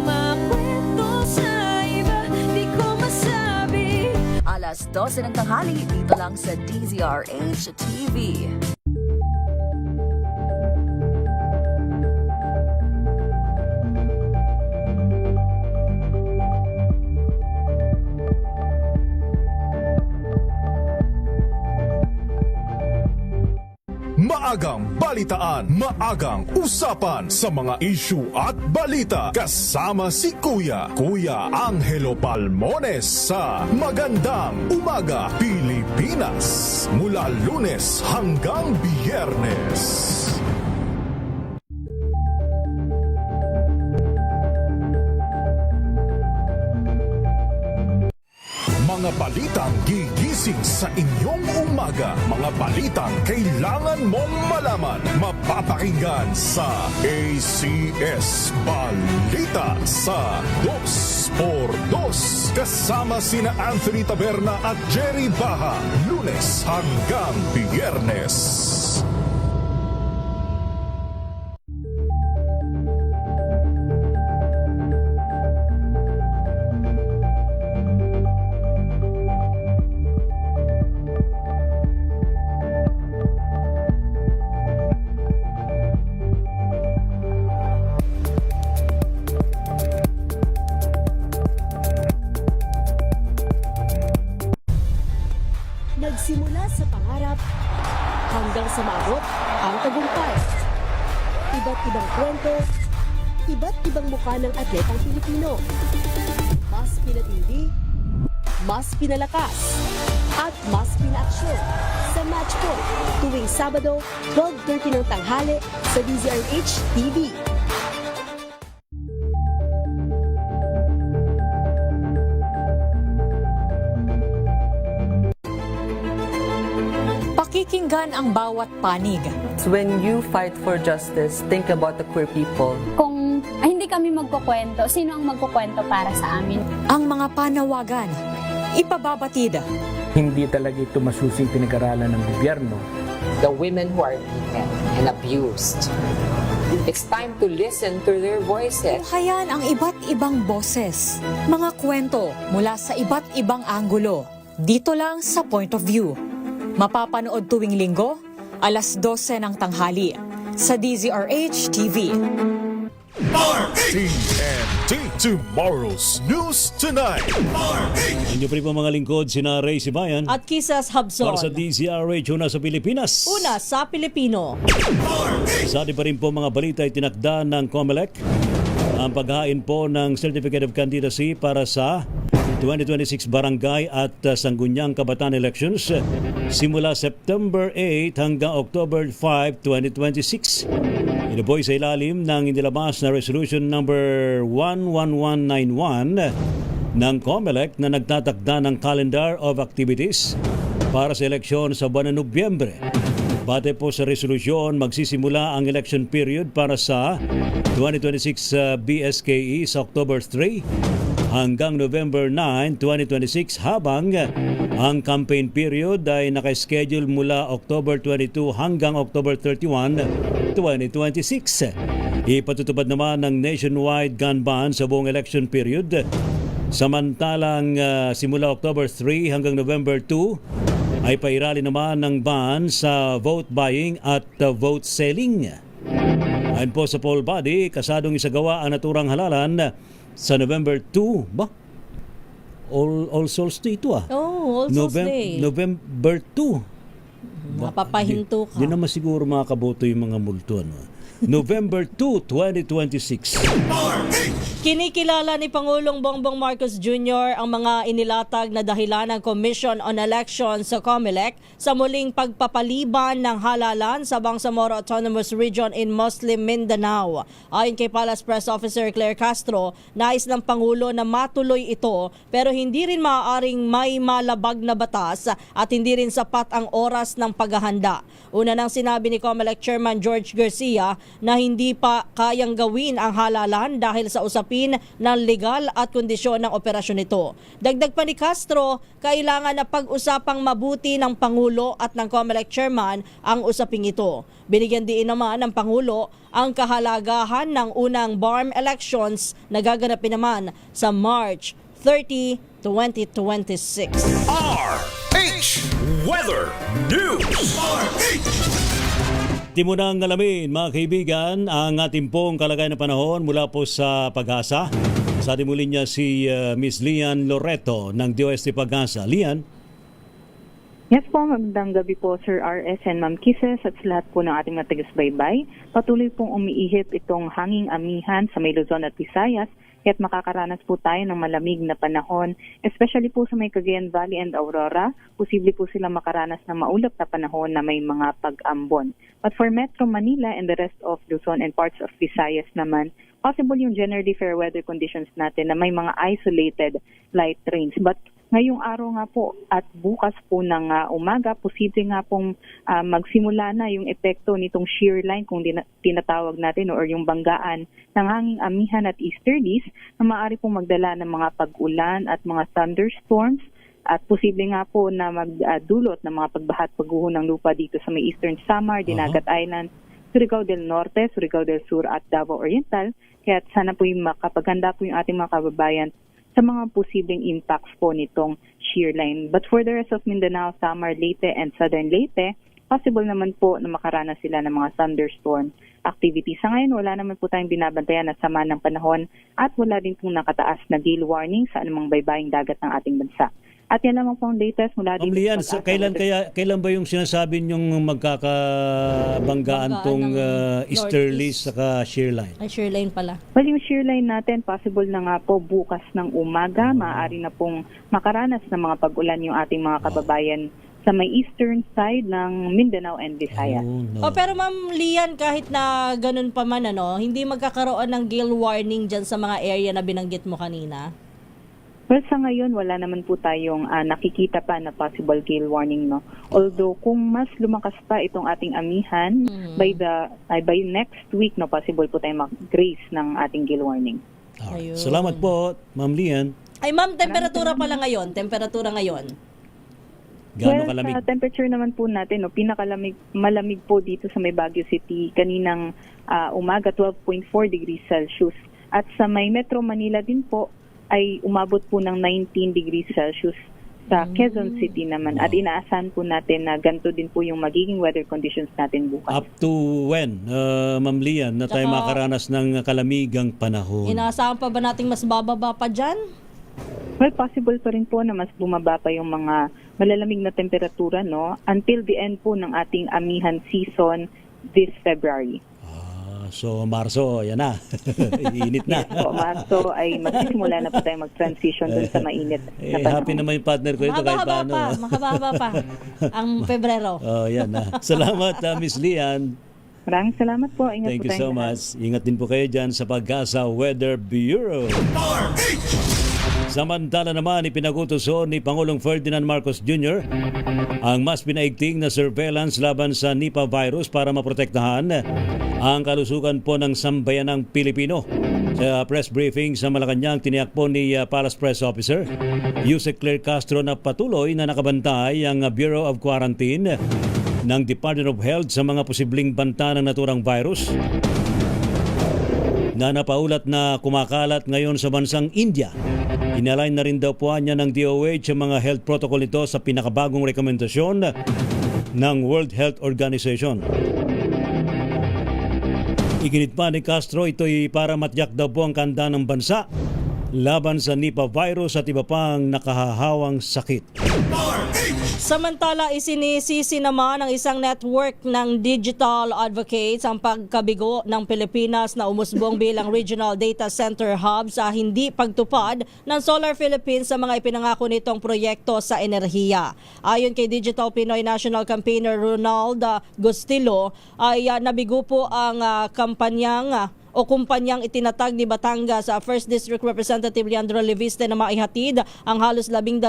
makwento sa iba, di ko masabi. 12:00 ng tanghali, dito lang sa DZRH TV. Maagang balitaan, maagang usapan sa mga issue at balita kasama si Kuya Angelo Palmones sa Magandang Umaga Pilipinas mula Lunes hanggang Biyernes. Mga balitang gigising sa inyong umaga. Mga balitang kailangan mong malaman. Mapapakinggan sa ACS Balita sa 2x2. Kasama sina Anthony Taberna at Jerry Baha. Lunes hanggang Biyernes. Nagsimula sa pangarap hanggang sa maabot ang tagumpay. Iba't ibang kwento, iba't ibang mukha ng atletang Pilipino. Mas pinatindi, mas pinalakas, at mas pinaaksyon sa Match Point tuwing Sabado, 12:30 ng tanghali sa DZRH TV. Pakikinggan ang bawat panig. When you fight for justice, think about the queer people. Kung hindi kami magkukwento, sino ang magkukwento para sa amin? Ang mga panawagan, ipababatid. Hindi talaga ito masusing pinag-aralan ng gobyerno. The women who are beaten and abused. It's time to listen to their voices. Tunghayan ang iba't ibang boses, mga kwento mula sa iba't ibang anggulo. Dito lang sa Point of View. Mapapanood tuwing Linggo, alas 12 ng tanghali sa DZRH TV. TNT Tomorrow's News Tonight. Inyo po rin mga lingkod, sina Ray Sibayan At Kisas Habson. para sa DZRH una sa Pilipinas. Una sa Pilipino. Sa atin pa rin po mga balita ay tinakda ng COMELEC ang paghain po ng Certificate of Candidacy para sa 2026 Barangay at Sangguniang Kabataan Elections simula September 8 hanggang October 5, 2026. Ito po ay sa ilalim ng inilabas na Resolution number 11191 ng COMELEC na nagtatakda ng calendar of activities para sa eleksyon sa buwan ng Nobyembre. Bate po sa resolusyon, magsisimula ang election period para sa 2026 BSKE sa October 3 hanggang November 9, 2026 habang ang campaign period ay nakaschedule mula October 22 hanggang October 31, 2026. Ipatutupad naman ng nationwide gun ban sa buong election period. Samantalang simula October 3 hanggang November 2 ay pairali naman ng ban sa vote buying at vote selling. Ayon po sa poll body, kasadong isagawa ang naturang halalan sa November 2 ba? All Souls Day ito Oh, All Souls Day. November 2. Mapapahinto ka. Di naman siguro makaboto yung mga multo. November 2, 2026. Kinikilala ni Pangulong Bongbong Marcos Jr. ang mga inilatag na dahilan ng Commission on Elections sa COMELEC sa muling pagpapaliban ng halalan sa Bangsamoro Autonomous Region in Muslim Mindanao. Ayon kay Palace Press Officer Claire Castro, nais ng Pangulo na matuloy ito pero hindi rin maaaring may malabag na batas at hindi rin sapat ang oras ng paghahanda. Una nang sinabi ni COMELEC Chairman George Garcia na hindi pa kayang gawin ang halalan dahil sa usapin ng legal at kondisyon ng operasyon nito. Dagdag pa ni Castro, kailangan na pag-usapang mabuti ng Pangulo at ng COMELEC Chairman ang usaping ito. Binigyan din naman ng Pangulo ang kahalagahan ng unang BARM elections na gaganapin naman sa March 30, 2026. RH Weather News. Di mo nang alamin mga kaibigan ang ating pong kalagayan ng panahon mula po sa Pag-asa. Sa ating muli niya si Miss Lian Loreto ng DOST Pag-asa. Lian? Yes po, magandang gabi po Sir RS and Ma'am Kisses at sa lahat po ng ating mga taga-subaybay. Patuloy pong umiihip itong hanging amihan sa may Luzon at Visayas. Kaya't makakaranas po tayo ng malamig na panahon, especially po sa may Cagayan Valley and Aurora. Posible po sila makaranas ng maulap na panahon na may mga pag-ambon. But for Metro Manila and the rest of Luzon and parts of Visayas naman, possible yung generally fair weather conditions natin na may mga isolated light rains. But ngayong araw nga po at bukas po ng umaga, posible nga pong magsimula na yung epekto nitong shear line kung tinatawag natin or yung banggaan ng hanging amihan at easterlies na maaari pong magdala ng mga pag-ulan at mga thunderstorms at posible nga po na magdulot ng mga pagbaha at pagguho ng lupa dito sa may Eastern Samar, Dinagat Island, Surigao del Norte, Surigao del Sur at Davao Oriental. Kaya sana po yung makapaghanda po yung ating mga kababayan sa mga posibleng impacts po nitong shear line. But for the rest of Mindanao, Samar, Leyte, and Southern Leyte, possible naman po na makaranas sila ng mga thunderstorm activity. Sa ngayon, wala naman po tayong binabantayan na sama ng panahon at wala din pong nakataas na gale warning sa anumang baybaying dagat ng ating bansa. At yan lamang po ang latest mula din. Lian, kailan ba yung sinasabi niyong magkakabanggaan tong easterlies saka shear line? Ay, shear line pala. Well, yung shear line natin, possible na nga po bukas ng umaga. Maaari na pong makaranas ng mga pag-ulan yung ating mga kababayan sa may eastern side ng Mindanao and Visayas. Pero Ma'am Lian, kahit na ganun pa man, hindi magkakaroon ng gale warning dyan sa mga area na binanggit mo kanina? Well, sa ngayon, wala naman po tayong nakikita pa na possible gale warning, no? Although, kung mas lumakas pa itong ating amihan, by next week, no, possible po tayong mag-grace ng ating gale warning. Ayun. Salamat po, Ma'am Lian. Ay ma'am, temperatura pala ngayon. Gaano kalamig? Sa temperature naman po natin, malamig po dito sa may Baguio City. Kaninang umaga, 12.4 degrees Celsius. At sa may Metro Manila din po, ay umabot po ng 19 degrees Celsius sa Quezon City naman. At inaasahan po natin na ganito din po yung magiging weather conditions natin bukas. Up to when, Ma'am Lian, na tayo makaranas ng kalamigang panahon? Inaasahan pa ba nating mas bababa pa dyan? Well, possible pa rin po na mas bumaba pa yung mga malalamig na temperatura, no? Until the end po ng ating amihan season this February. So, Marso, yan na. Init na. Yes po, Marso ay magsisimula na po tayo mag-transition dun sa mainit na panahon. Happy naman yung partner ko ito kahit paano. Mahaba pa ang Pebrero. Yan na. Salamat, Miss Lian. Maraming salamat po. Ingat Thank po you so much. Ingat din po kayo dyan sa Pag-asa Weather Bureau. Samantala naman, ipinagutuso ni Pangulong Ferdinand Marcos Jr. ang mas pinaigting na surveillance laban sa Nipah virus para maprotektahan ang kalusugan po ng sambayanang Pilipino. Sa press briefing sa Malacanang, tiniyak po ni Palace Press Officer Yusek Claire Castro na patuloy na nakabantay ang Bureau of Quarantine ng Department of Health sa mga posibleng banta ng naturang virus na napaulat na kumakalat ngayon sa bansang India. Inalign na rin daw po niya ng DOH ang mga health protocol nito sa pinakabagong rekomendasyon ng World Health Organization. Iginit pa ni Castro, ito'y para matiyak daw po ang kanda ng bansa laban sa Nipah virus at iba pang nakahahawang sakit. Samantala, isinisisi naman ng isang network ng digital advocates ang pagkabigo ng Pilipinas na umusbong bilang regional data center hub sa hindi pagtupad ng Solar Philippines sa mga ipinangako nitong proyekto sa enerhiya. Ayon kay Digital Pinoy National Campaigner Ronald Gustilo, ay nabigo po ang kumpanyang itinatag ni Batangas sa 1st District Representative Leandro Leviste na maihatid ang halos 12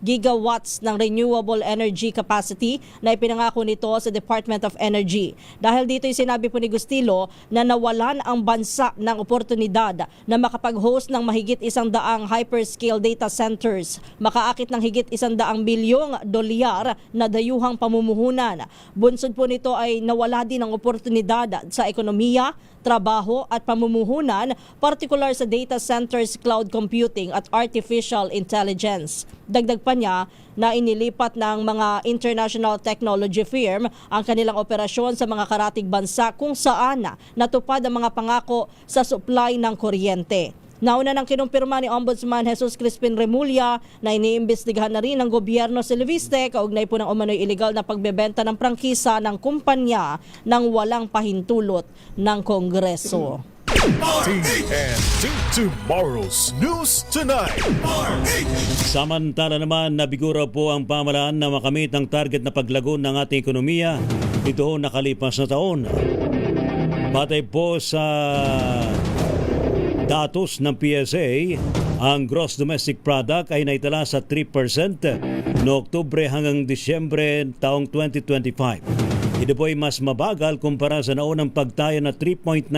gigawatts ng renewable energy capacity na ipinangako nito sa Department of Energy. Dahil dito'y sinabi po ni Gustilo na nawalan ang bansa ng oportunidad na makapag-host ng mahigit 100 hyperscale data centers, makaakit ng higit 100 bilyong dolyar na dayuhang pamumuhunan. Bunsod po nito ay nawala din ang oportunidad sa ekonomiya, trabaho at pamumuhunan, partikular sa data centers, cloud computing at artificial intelligence. Dagdag pa niya na inilipat ng mga international technology firm ang kanilang operasyon sa mga karatig bansa kung saan natupad ang mga pangako sa supply ng kuryente. Nauna nang kinumpirma ni Ombudsman Jesus Crispin Remulla na iniimbestigahan na rin ng gobyerno si Leviste kaugnay po ng umano'y illegal na pagbebenta ng prangkisa ng kumpanya ng walang pahintulot ng Kongreso. TNT Tomorrow's News Tonight. Samantala naman, nabigura po ang pamahalaan na makamit ang target na paglago ng ating ekonomiya ito nakalipas na taon. Batay po sa datos ng PSA, ang gross domestic product ay naitala sa 3% no Oktubre hanggang Disyembre taong 2025. Ito po ay mas mabagal kumpara sa naunang pagtaya na 3.9%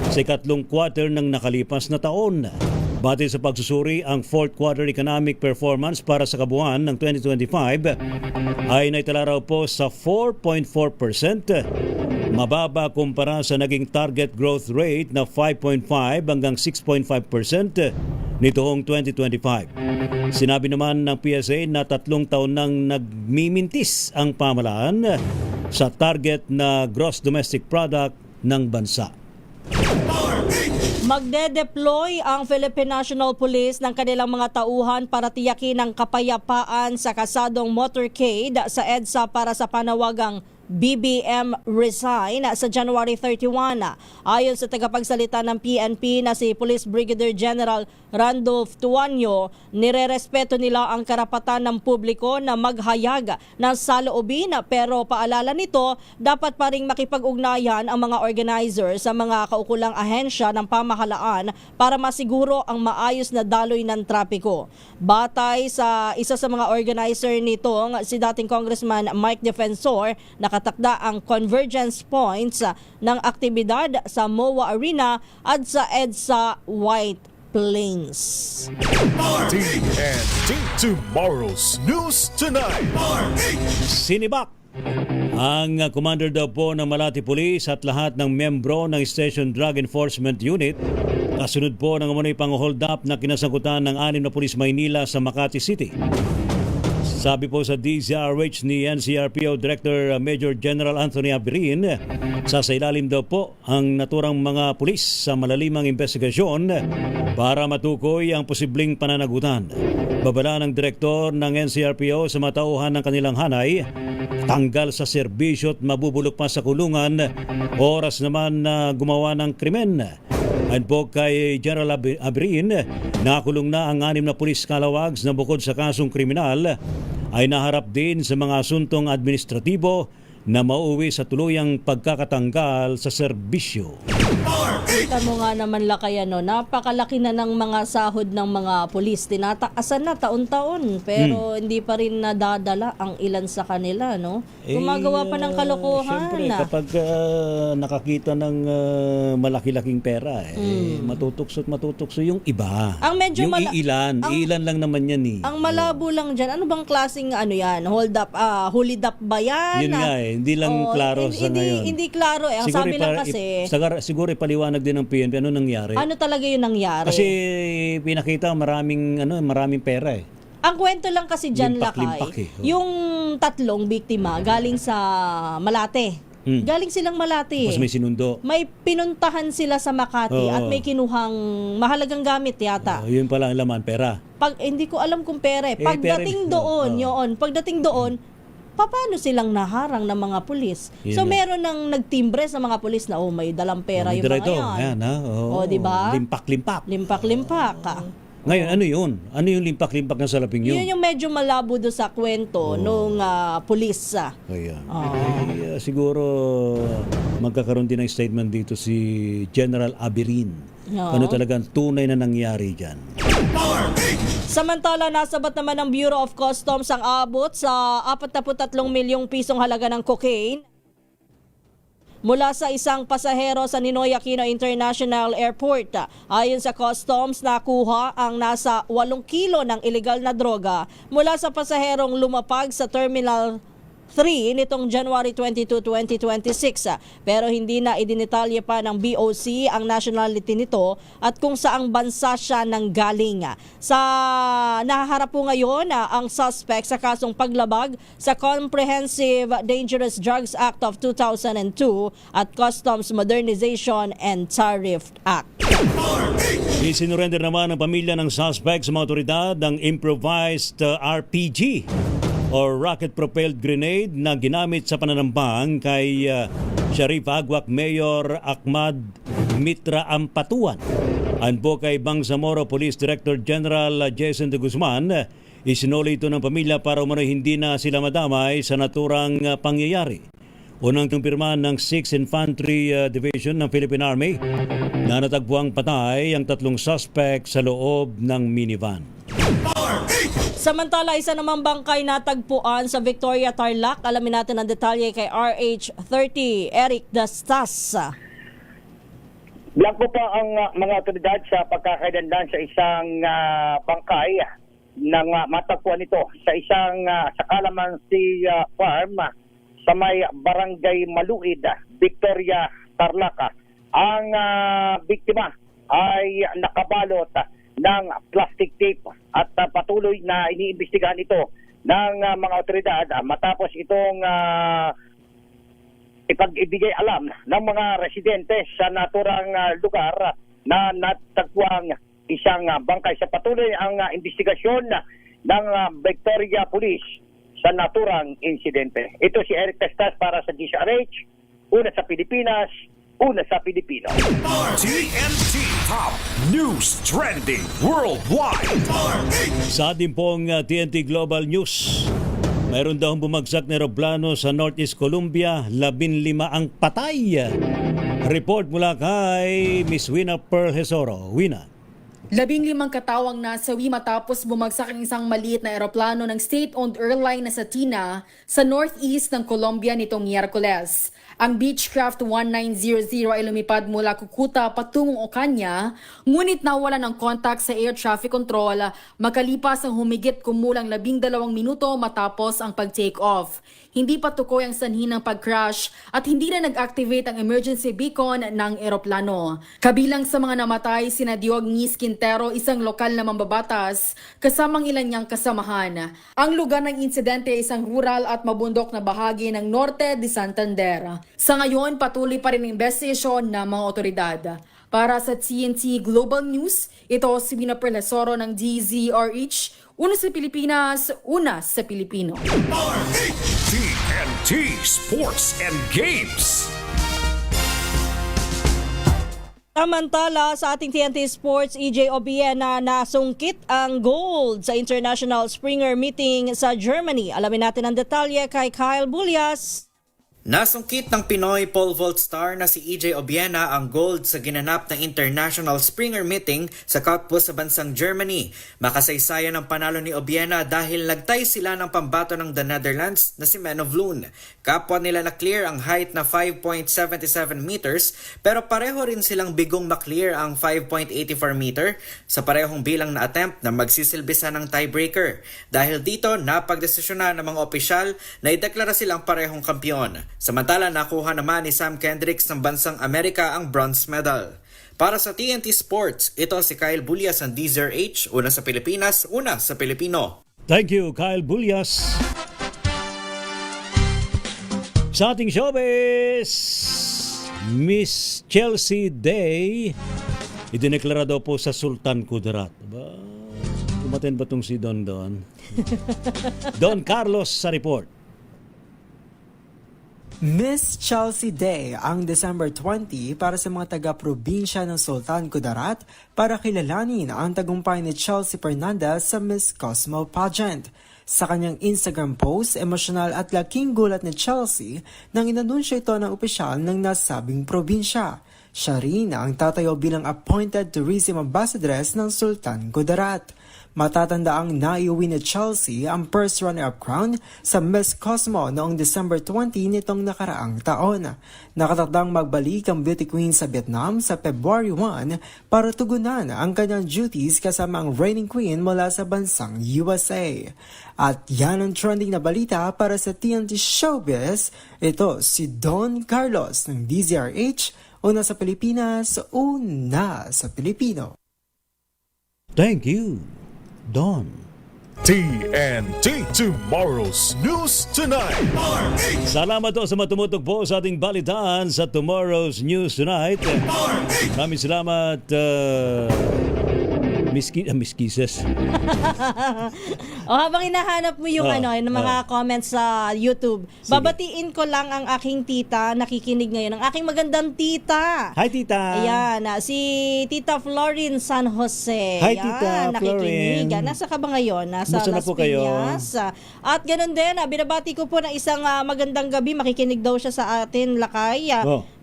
sa ikatlong quarter ng nakalipas na taon. Batay sa pagsusuri, ang fourth quarter economic performance para sa kabuuan ng 2025 ay naitala raw po sa 4.4%. Mababa kumpara sa naging target growth rate na 5.5 hanggang 6.5% nitong 2025. Sinabi naman ng PSA na 3 taon nang nagmimintis ang pamahalaan sa target na gross domestic product ng bansa. Magde-deploy ang Philippine National Police ng kanilang mga tauhan para tiyakin ang kapayapaan sa kasadong motorcade sa EDSA para sa panawagang BBM resign sa January 31. Ayon sa tagapagsalita ng PNP na si Police Brigadier General Randolph Tuanyo, nirerespeto nila ang karapatan ng publiko na maghayag ng saloobin, pero paalala nito, dapat pa ring makipag-ugnayan ang mga organizer sa mga kaukulang ahensya ng pamahalaan para masiguro ang maayos na daloy ng trapiko. Batay sa isa sa mga organizer nitong si dating Congressman Mike Defensor, nakatakda ang convergence points ng aktibidad sa MOA Arena at sa EDSA White Plains. TNT Tomorrow's News Tonight. Sinibak ang commander daw po ng Malati Police at lahat ng membro ng Station Drug Enforcement Unit kasunod po ng umano'y pang-hold up na kinasangkutan ng 6 na Pulis Maynila sa Makati City. Sabi po sa DZRH ni NCRPO Director Major General Anthony Abirin, sasailalim daw po ang naturang mga pulis sa malalimang investigasyon para matukoy ang posibleng pananagutan. Babala ng Direktor ng NCRPO sa matauhan ng kanilang hanay, tanggal sa serbisyo at mabubulok pa sa kulungan, oras naman na gumawa ng krimen. Ayon po kay General Abirin, nakulong na ang 6 na pulis kalawags na bukod sa kasong kriminal ay naharap din sa mga asuntong administratibo na mauwi sa tuluyang pagkakatanggal sa serbisyo. Kita mo nga naman Lakay, napakalaki na ng mga sahod ng mga pulis. Tinataasan na taon-taon pero hindi pa rin nadadala ang ilan sa kanila, no? Gumagawa pa ng kalokohan. Siyempre, kapag nakakita ng malaki-laking pera, matutukso yung iba. Ang medyo yung ilan lang naman yan eh. Ang malabo lang dyan, ano bang klaseng yan? Hold up, hulid up ba yan? Yun nga hindi lang klaro sa ngayon. Hindi klaro eh. Ang sabi lang kasi, siguro ipaliwanag din ng PNP ano nangyari. ano talaga yung nangyari? Kasi pinakita maraming pera eh. Ang kwento lang kasi dyan, Lakay, yung 3 biktima galing sa Malate. Galing silang Malate. Mas may sinundo. May pinuntahan sila sa Makati at may kinuhang mahalagang gamit yata. Yun pala ang laman, pera. Hindi ko alam kung pera eh. Pagdating doon, paano silang naharang ng mga pulis? So meron nang nagtimbre sa mga pulis na may dalang pera yung mga yan. Di ba? Limpak-limpak. Limpak-limpak. Ngayon, ano yun? Ano yung limpak-limpak na salaping yun? Yun yung medyo malabo do sa kwento nung pulis. Siguro magkakaroon din ng statement dito si General Abirin. Ano talagang tunay na nangyari dyan. Samantala, nasabat naman ng Bureau of Customs ang abot sa 43 milyong pisong halaga ng cocaine mula sa isang pasahero sa Ninoy Aquino International Airport. Ayon sa Customs, nakuha ang nasa 8 kilo ng illegal na droga mula sa pasaherong lumapag sa Terminal 3 nitong January 22, 2026. Pero hindi na idinetalye pa ng BOC ang nationality nito at kung saang bansa siya nanggaling. Nahaharap po ngayon ang suspect sa kasong paglabag sa Comprehensive Dangerous Drugs Act of 2002 at Customs Modernization and Tariff Act. Isinurrender naman ng pamilya ng suspect sa mga otoridad ang improvised RPG o rocket-propelled grenade na ginamit sa pananambang kay Sharif Agwak Mayor Ahmad Mitra Ampatuan. Ayon po kay Bangsamoro Police Director General Jason de Guzman, isinuli ito ng pamilya para umano'y hindi na sila madamay sa naturang pangyayari. Unang kumpirma ng 6th Infantry Division ng Philippine Army na natagpuang patay ang 3 suspect sa loob ng minivan. Samantala, isa namang bangkay natagpuan sa Victoria, Tarlac. Alamin natin ang detalye kay RH30 Eric Dastas. Blanco po ang mga otoridad sa pagkakailandan sa isang bangkay ng matagpuan ito sa isang sa Calamansi Farm sa may Barangay Maluid, Victoria, Tarlac. Ang biktima ay nakabalot ng plastic tape at patuloy na iniimbestigahan ito ng mga otoridad matapos itong ipag-ibigay alam ng mga residente sa naturang lugar na natagpuang isang bangkay. Sa patuloy ang investigasyon ng Victoria Police sa naturang insidente. Ito si Eric Testas para sa DZRH, una sa Pilipinas, una sa Pilipino. TNT Top News Trending Worldwide. Sa ating pong TNT Global News, mayroon daw bumagsak na eroplano sa Northeast Colombia, 15 ang patay. Report mula kay Miss Wina Perlhesoro. Wina. 15 katawang nasawi matapos bumagsak ang isang maliit na eroplano ng state-owned airline na Satina sa northeast ng Colombia nitong Miyerkules. Ang Beechcraft 1900 ay lumipad mula Cucuta patungong Ocaña, ngunit nawala ng contact sa air traffic control makalipas ang humigit kumulang 12 minuto matapos ang pag-take off. Hindi pa tukoy ang sanhi ng pag-crash at hindi na nag-activate ang emergency beacon ng eroplano. Kabilang sa mga namatay sina Diognis Quintero, isang lokal na mambabatas, kasamang ilan niyang kasamahan. Ang lugar ng insidente ay isang rural at mabundok na bahagi ng Norte de Santander. Sa ngayon, patuloy pa rin ang investigasyon ng mga otoridad. Para sa TNT Global News, ito si Wina Perlhesoro ng DZRH, una sa Pilipinas, una sa Pilipino. TNT Sports and Games. Samantala, sa ating TNT Sports, EJ Obiena nasungkit ang gold sa International Springer Meeting sa Germany. Alamin natin ang detalye kay Kyle Bulias. Nasungkit ng Pinoy pole vault star na si EJ Obiena ang gold sa ginanap ng International Springer Meeting sa Cottbus sa bansang Germany. Makasaysayan ang panalo ni Obiena dahil nagtay sila ng pambato ng the Netherlands na si Men of Loon. Kapwa nila na-clear ang height na 5.77 meters pero pareho rin silang bigong maklear ang 5.84 meter sa parehong bilang na attempt na magsisilbisa ng tiebreaker. Dahil dito, napagdesisyonan ng mga opisyal na ideklara silang parehong kampiyon. Samantala, nakuha naman ni Sam Kendricks ng bansang Amerika ang bronze medal. Para sa TNT Sports, ito si Kyle Bulias ng DZRH, una sa Pilipinas, una sa Pilipino. Thank you, Kyle Bulias. Sa ating showbiz, Miss Chelsea Day, idineklara daw po sa Sultan Kudarat. Umaten ba itong si Don? Don Carlos sa report. Miss Chelsea Day ang December 20 para sa mga taga-probinsya ng Sultan Kudarat para kilalanin ang tagumpay ni Chelsea Fernandez sa Miss Cosmo pageant. Sa kanyang Instagram post, emosyonal at laking gulat ni Chelsea nang inanunsyo ito ng opisyal ng nasabing probinsya. Siya rin ang tatayo bilang appointed tourism ambassadress ng Sultan Kudarat. Matatanda ang naiuwi ni Chelsea ang first runner-up crown sa Miss Cosmo noong December 20 nitong nakaraang taon. Nakatakdang magbalik ang beauty queen sa Vietnam sa February 1 para tugunan ang kanyang duties kasama ang reigning queen mula sa bansang USA. At yan ang trending na balita para sa TNT Showbiz. Ito si Don Carlos ng DZRH, una sa Pilipinas, una sa Pilipino. Thank you, Don. TNT Tomorrow's News Tonight. Salamat po sa matumutok po sa ating balitaan sa Tomorrow's News Tonight. Maraming salamat, Miss Kisses. Habang hinahanap mo yung yung mga comments sa YouTube, babatiin ko lang ang aking tita, nakikinig ngayon, ang aking magandang tita. Hi, tita. Ayan, si Tita Florin San Jose. Hi, Tita nakikinig. Florin. Nasa ka ba ngayon? Nasa Nasaan na Las po kayo? Piñas. At ganun din, binabati ko po ng isang magandang gabi. Makikinig daw siya sa atin, Lakay.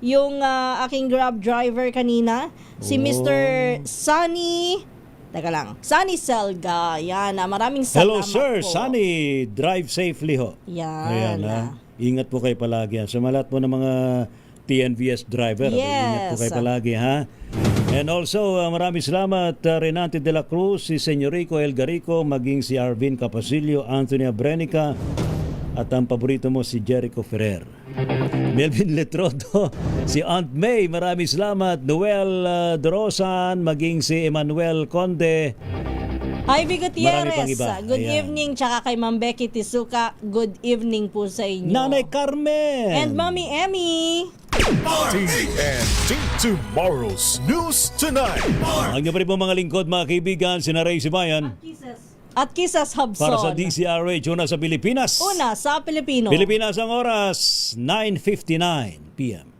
Yung aking Grab driver kanina, si Mr. Sunny. Teka lang. Sunny Selga. Yan. Maraming salamat Hello, sir. po. Sunny. Drive safely ho. Yan. Ayan, ingat po kayo palagi. Sa lahat po ng mga TNVS driver. Ingat po kayo palagi, ha? And also, maraming salamat Renante de la Cruz, si Señorico Elgarico, maging si Arvin Capasilio, Anthony Abrenica, at ang paborito mo si Jericho Ferrer. Melvin Letrodo, si Aunt May, maraming salamat. Noel Dorosan, maging si Emmanuel Conde. Ivy Gutierrez, Marami pang iba. good Ayan. evening. Tsaka kay Ma'am Becky Tisuka, good evening po sa inyo. Nanay Carmen. And Mommy Emmy. TNT Tomorrow's News Tonight. Ang niyo pa rin po mga lingkod, mga kaibigan, si Ray Sibayan. At Kisas Hobson. Para sa DCRH, una sa Pilipinas. Una sa Pilipino. Pilipinas ang oras, 9:59 p.m.